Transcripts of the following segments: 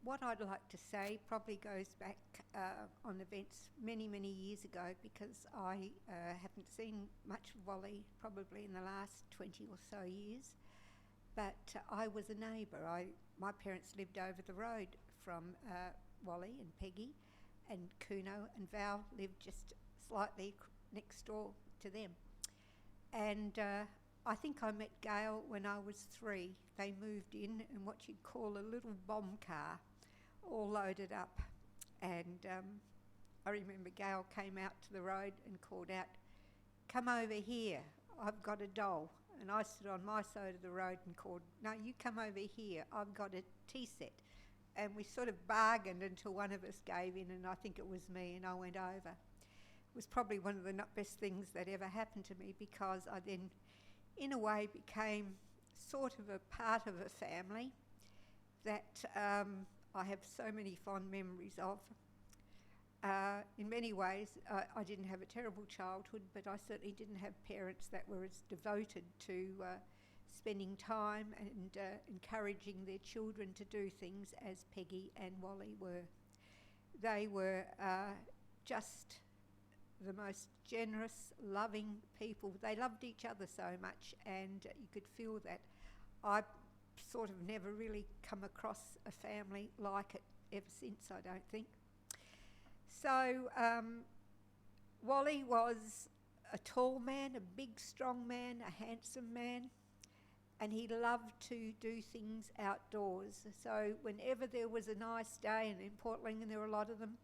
what I'd like to say probably goes back on events many, many years ago, because I haven't seen much of Wally probably in the last 20 or so years. But I was a neighbour. My parents lived over the road from Wally and Peggy, and Kuno and Val lived just slightly next door to them. And I think I met Gail when I was 3. They moved in what you'd call a little bomb car, all loaded up. And I remember Gail came out to the road and called out, "Come over here, I've got a doll." And I stood on my side of the road and called, "No, you come over here, I've got a tea set." And we sort of bargained until one of us gave in, and I think it was me, and I went over. It was probably one of the best things that ever happened to me, because I then, in a way, became sort of a part of a family that I have so many fond memories of. In many ways, I didn't have a terrible childhood, but I certainly didn't have parents that were as devoted to spending time and encouraging their children to do things as Peggy and Wally were. They were just the most generous, loving people. They loved each other so much, and you could feel that. I sort of never really come across a family like it ever since, I don't think. So Wally was a tall man, a big, strong man, a handsome man, and he loved to do things outdoors. So whenever there was a nice day, and in Port Lincoln there were a lot of them,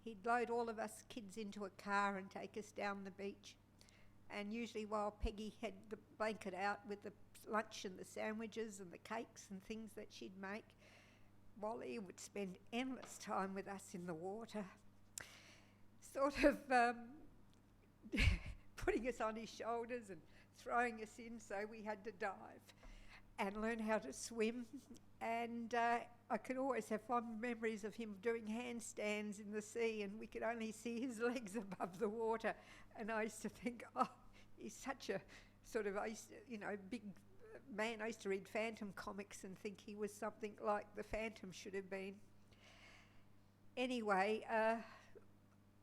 he'd load all of us kids into a car and take us down the beach. And usually while Peggy had the blanket out with the lunch and the sandwiches and the cakes and things that she'd make, Wally would spend endless time with us in the water, sort of putting us on his shoulders and throwing us in, so we had to dive and learn how to swim. And I can always have fond memories of him doing handstands in the sea, and we could only see his legs above the water. And I used to think, oh, he's such a sort of, big man. I used to read Phantom comics and think he was something like the Phantom should have been. Anyway,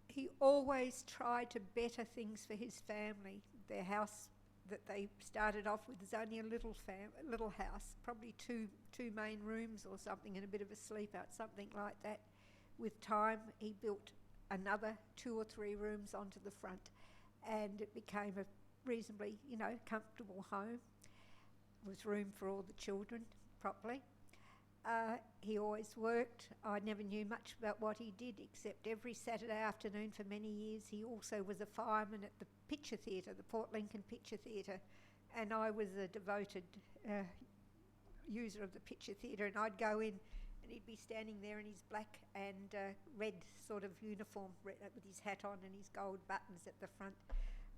he always tried to better things for his family. Their house that they started off with was only a little house, probably two main rooms or something, and a bit of a sleep out, something like that. With time, he built another 2 or 3 rooms onto the front, and it became a reasonably, comfortable home with room for all the children properly. He always worked. I never knew much about what he did, except every Saturday afternoon for many years he also was a fireman at the Picture Theatre, the Port Lincoln Picture Theatre, and I was a devoted user of the Picture Theatre, and I'd go in and he'd be standing there in his black and red sort of uniform with his hat on and his gold buttons at the front,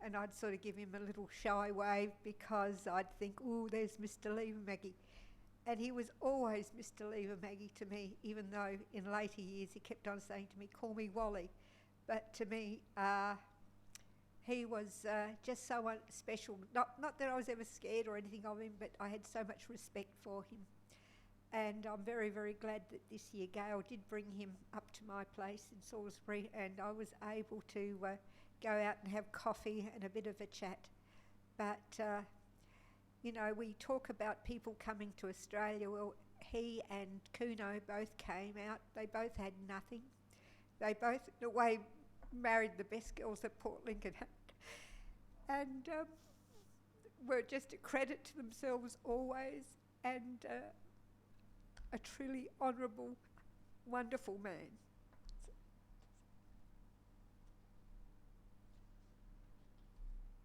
and I'd sort of give him a little shy wave, because I'd think, "Ooh, there's Mr. Liivamagi." And he was always Mr. Liivamagi to me, even though in later years he kept on saying to me, "Call me Wally." But to me, he was just so special. Not that I was ever scared or anything of him, but I had so much respect for him. And I'm very, very glad that this year Gail did bring him up to my place in Salisbury, and I was able to go out and have coffee and a bit of a chat. But we talk about people coming to Australia. Well, he and Kuno both came out. They both had nothing. They both, in a way, married the best girls that Port Lincoln had, and were just a credit to themselves always, and a truly honourable, wonderful man.